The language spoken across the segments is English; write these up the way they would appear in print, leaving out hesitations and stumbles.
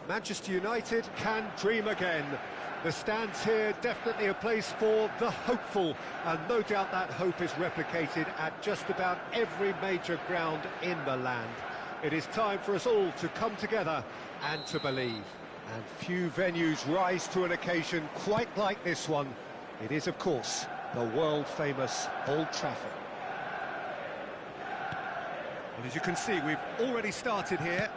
Manchester United can dream again. The stands here definitely a place for the hopeful, and no doubt that hope is replicated at just about every major ground in the land. It is time for us all to come together and to believe. And few venues rise to an occasion quite like this one. It is, of course, the world-famous Old Trafford. Well, as you can see, we've already started here.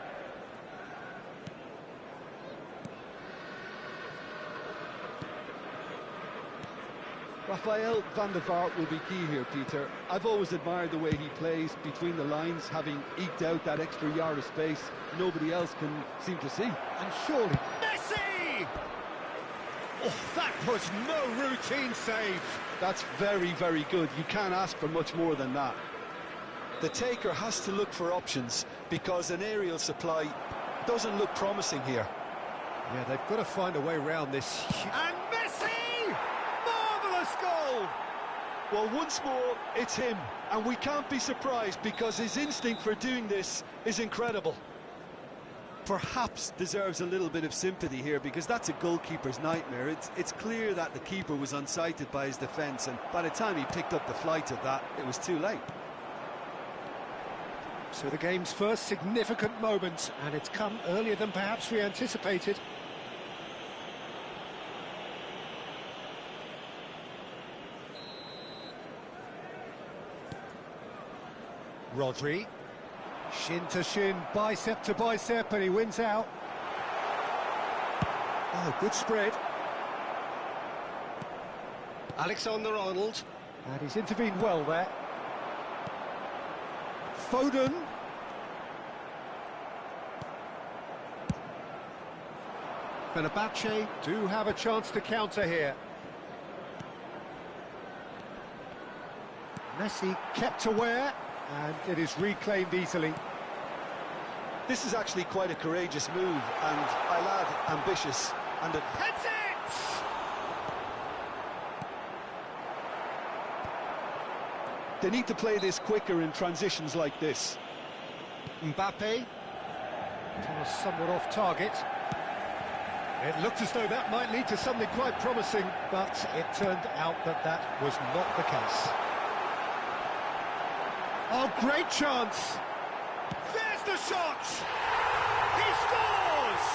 Rafael van der Vaart will be key here, Peter. I've always admired the way he plays between the lines, having eked out that extra yard of space nobody else can seem to see. And surely... Messi! Oh, that was no routine save. That's very, very good. You can't ask for much more than that. The taker has to look for options because an aerial supply doesn't look promising here. Yeah, they've got to find a way around this. And Messi! Marvellous goal! Well, once more, it's him. And we can't be surprised because his instinct for doing this is incredible. Perhaps deserves a little bit of sympathy here because that's a goalkeeper's nightmare. It's clear that the keeper was unsighted by his defence, and by the time he picked up the flight of that, it was too late. So the game's first significant moment, and it's come earlier than perhaps we anticipated. Rodri, shin to shin, bicep to bicep, and he wins out. Oh, good spread. Alexander-Arnold, and he's intervened well there. Foden. Fenerbahce do have a chance to counter here. Messi kept aware, and it is reclaimed easily. This is actually quite a courageous move, and I'll add, ambitious. And it Heads it! They need to play this quicker in transitions like this. Mbappe was somewhat off target. It looked as though that might lead to something quite promising, but it turned out that that was not the case. Oh, great chance! There's the shot! He scores!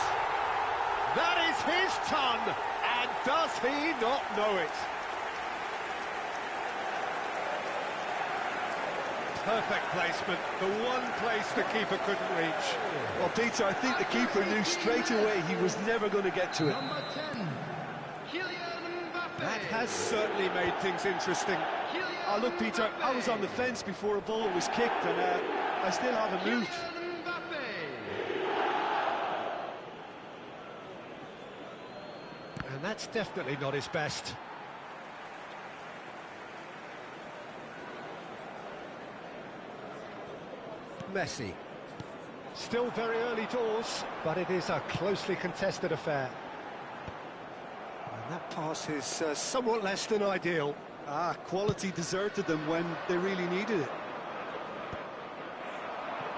That is his ton, and does he not know it? Perfect placement, the one place the keeper couldn't reach. Well, Peter, I think the keeper knew straight away he was never going to get to it. Number 10, Kylian Mbappe. That has certainly made things interesting. Oh, look, Peter, I was on the fence before a ball was kicked, and I still haven't moved. And that's definitely not his best. Messi. Still very early doors, but it is a closely contested affair. And that pass is somewhat less than ideal. Quality deserted them when they really needed it.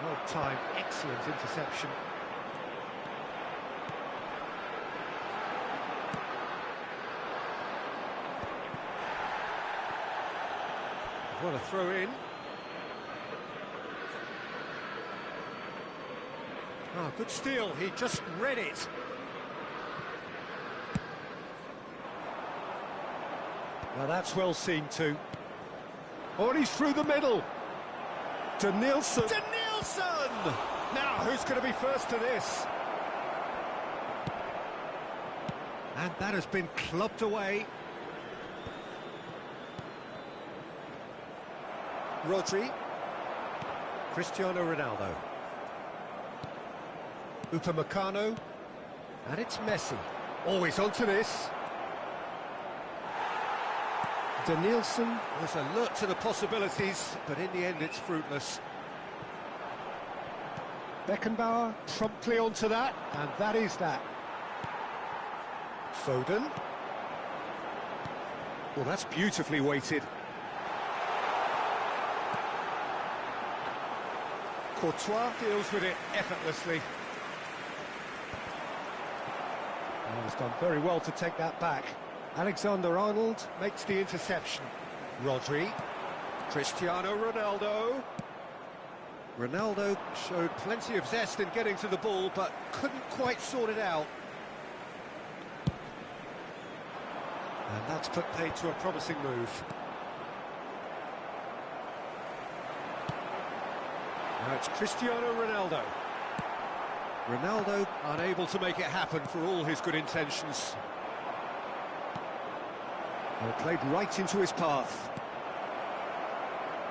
Well timed, excellent interception. What a throw in. Oh, good steal, he just read it. Now that's well seen too. Oh, and he's through the middle. Danielson. Danielson! Now, who's going to be first to this? And that has been clubbed away. Rodri. Cristiano Ronaldo. Upamecano, and it's Messi. Always onto this. Danielson was alert to the possibilities, but in the end it's fruitless. Beckenbauer promptly onto that, and that is that. Foden. Well, that's beautifully weighted. Courtois deals with it effortlessly. Oh, he's done very well to take that back. Alexander-Arnold makes the interception. Rodri. Cristiano Ronaldo. Ronaldo showed plenty of zest in getting to the ball, but couldn't quite sort it out. And that's put paid to a promising move. Now it's Cristiano Ronaldo. Ronaldo unable to make it happen for all his good intentions. Well, played right into his path.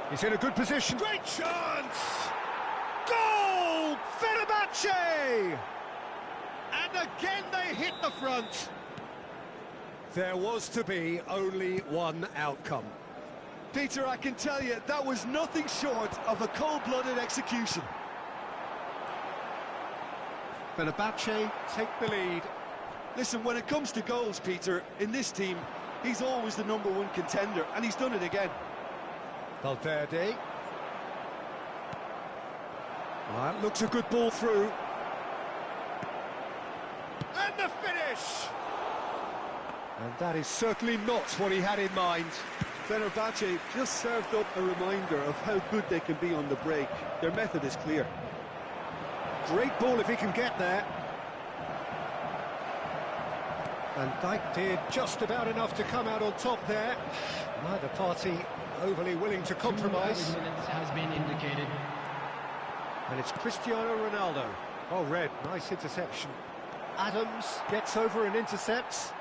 He's in a good position. Great chance! Goal! Fenerbahce! And again they hit the front. There was to be only one outcome. Peter, I can tell you, that was nothing short of a cold-blooded execution. Fenerbahce take the lead. Listen, when it comes to goals, Peter, in this team, he's always the #1 contender, and he's done it again. Valverde. Well, that looks a good ball through. And the finish! And that is certainly not what he had in mind. Fenerbahce just served up a reminder of how good they can be on the break. Their method is clear. Great ball if he can get there. And Dijk did just about enough to come out on top there. Neither party overly willing to compromise. 2 minutes has been indicated. And it's Cristiano Ronaldo. Oh, Red, nice interception. Adams gets over and intercepts.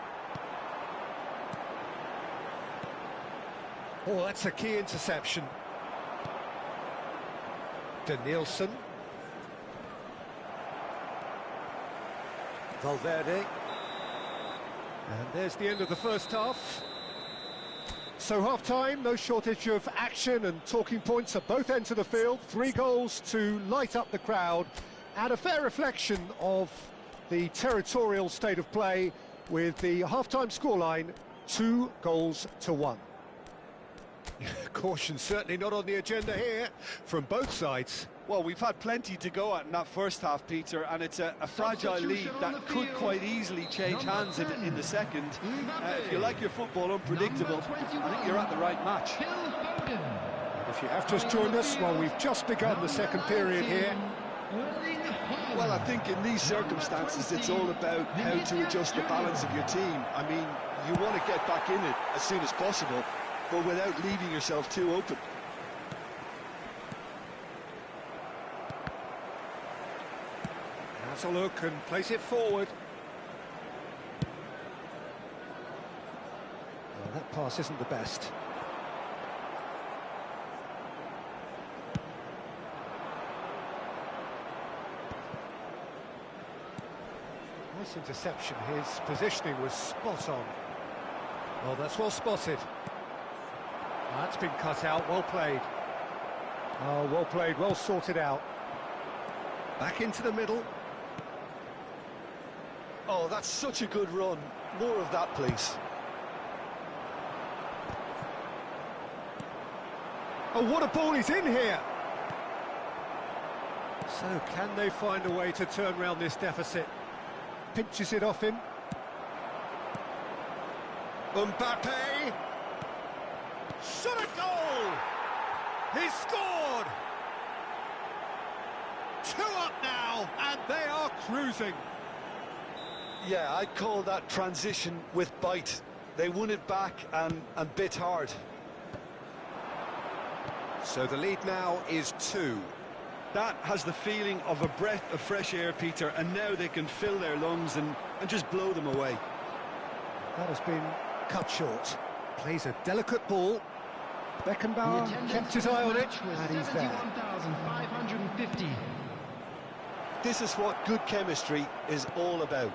Oh, that's a key interception. Danielson. Valverde. And there's the end of the first half. So half-time, no shortage of action and talking points at both ends of the field. 3 goals to light up the crowd, and a fair reflection of the territorial state of play with the half-time scoreline 2-1. Caution certainly not on the agenda here from both sides. Well, we've had plenty to go at in that first half, Peter, and it's a fragile lead that could quite easily change hands in the second. If you like your football unpredictable, I think you're at the right match. And if you have just joined us, well, we've just begun the second period here. Well, I think in these circumstances, it's all about how to adjust the balance of your team. I mean, you want to get back in it as soon as possible, but without leaving yourself too open. Has a look and plays it forward. Well, that pass isn't the best. Nice interception. His positioning was spot on. Well, that's well spotted. That's been cut out. Well played. Oh, well played. Well sorted out. Back into the middle. Oh, that's such a good run. More of that, please. Oh, what a ball he's in here! So, can they find a way to turn around this deficit? Pinches it off him. Mbappe! Shot a goal! He's scored! 2 up now, and they are cruising. Yeah, I'd call that transition with bite. They won it back and bit hard. So the lead now is 2. That has the feeling of a breath of fresh air, Peter, and now they can fill their lungs and just blow them away. That has been cut short. Plays a delicate ball. Beckenbauer kept his eye on it, and he's there. 71,550. This is what good chemistry is all about.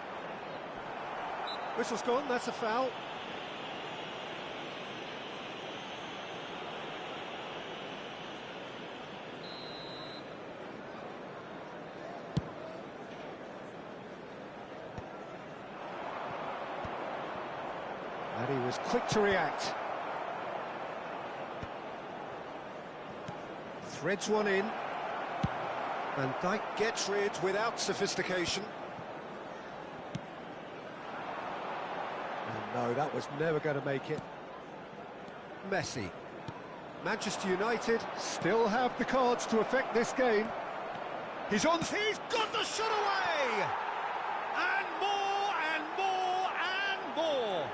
Whistle's gone, that's a foul. And he was quick to react. Threads one in. And Dijk gets rid without sophistication. And no, that was never going to make it. Messi. Manchester United still have the cards to affect this game. He's got the shot away! And more, and more, and more!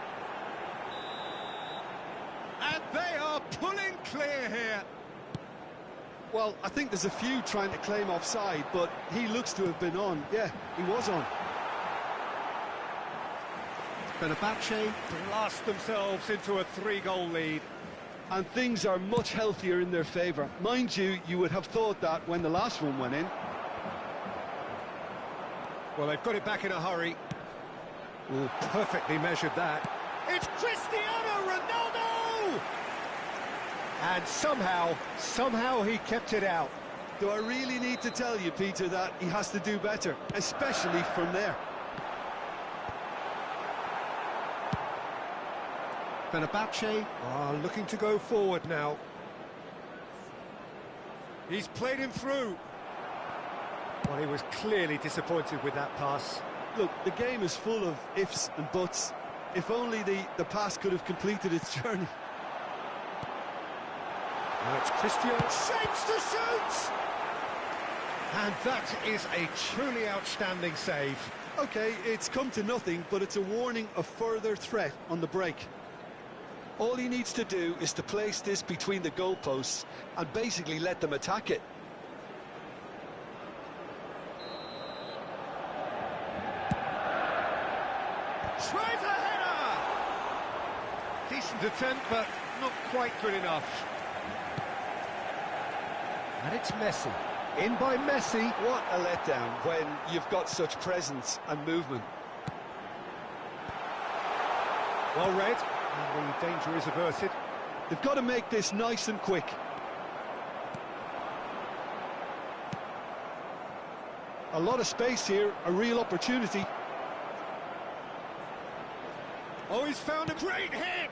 And they are pulling clear here. Well, I think there's a few trying to claim offside, but he looks to have been on. Yeah, he was on. Fenerbahce blast themselves into a 3-goal lead. And things are much healthier in their favour. Mind you, you would have thought that when the last one went in. Well, they've got it back in a hurry. Ooh, perfectly measured that. It's Cristiano Ronaldo! And somehow he kept it out. Do I really need to tell you, Peter, that he has to do better, especially from there? Fenerbahce are looking to go forward now. He's played him through. Well, he was clearly disappointed with that pass. Look, the game is full of ifs and buts. If only the pass could have completed its journey. Now it's Christian, shapes to shoot! And that is a truly outstanding save. Okay, it's come to nothing, but it's a warning of further threat on the break. All he needs to do is to place this between the goalposts and basically let them attack it. Tries a header! Decent attempt, but not quite good enough. And it's Messi. In by Messi. What a letdown when you've got such presence and movement. Well read, and the danger is averted. They've got to make this nice and quick. A lot of space here, a real opportunity. Oh, he's found a great hit!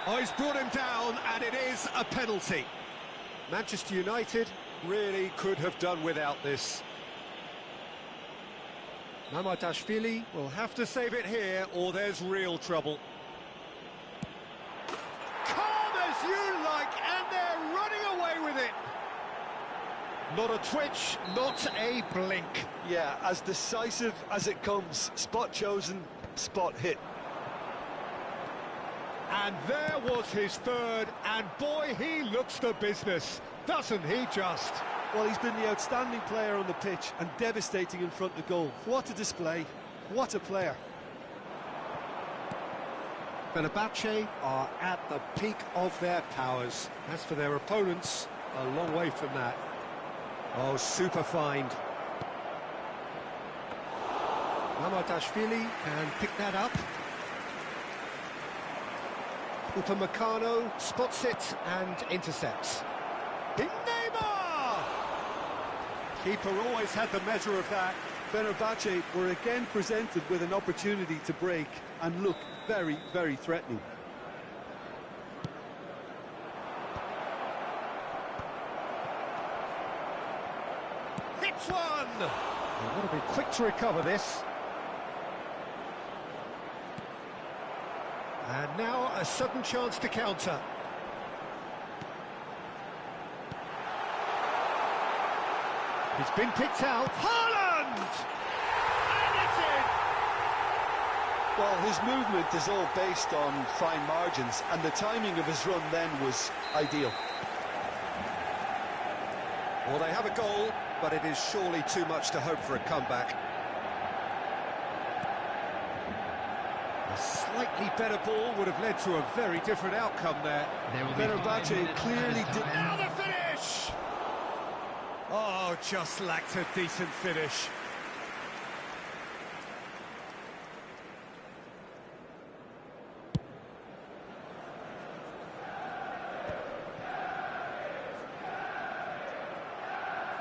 Oh, he's brought him down, and it is a penalty. Manchester United really could have done without this. Mamardashvili will have to save it here, or there's real trouble. Calm as you like, and they're running away with it. Not a twitch, not a blink. Yeah, as decisive as it comes. Spot chosen, spot hit. And there was his third, and boy, he looks the business, doesn't he just? Well, he's been the outstanding player on the pitch and devastating in front of goal. What a display, what a player. Fenerbahce are at the peak of their powers. As for their opponents, a long way from that. Oh, super find. Mamardashvili can pick that up. Upamecano spots it and intercepts. Neymar! Keeper always had the measure of that. Fenerbahce were again presented with an opportunity to break and look very, very threatening. Hits one! They've got to be quick to recover this. And now a sudden chance to counter. It's been picked out. Haaland! And it's in! Well, his movement is all based on fine margins, and the timing of his run then was ideal. Well, they have a goal, but it is surely too much to hope for a comeback. A slightly better ball would have led to a very different outcome there. Fenerbahce clearly did. Now the finish! Oh, just lacked a decent finish.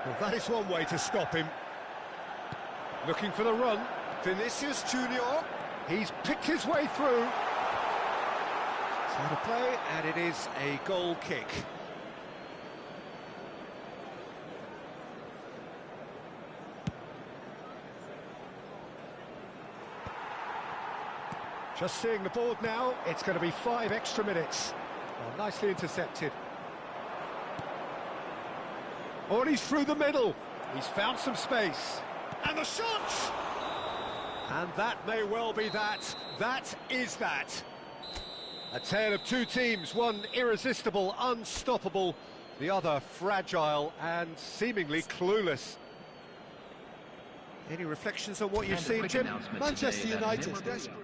Well, that is one way to stop him. Looking for the run. Vinicius Junior. He's picked his way through. So to play, and it is a goal kick. Just seeing the board now, it's going to be 5 extra minutes. Well, nicely intercepted. Oh, and he's through the middle. He's found some space. And the shot! And that may well be that. That is that. A tale of two teams, one irresistible, unstoppable, the other fragile and seemingly clueless. Any reflections on what you've seen, Jim? Manchester United desperate.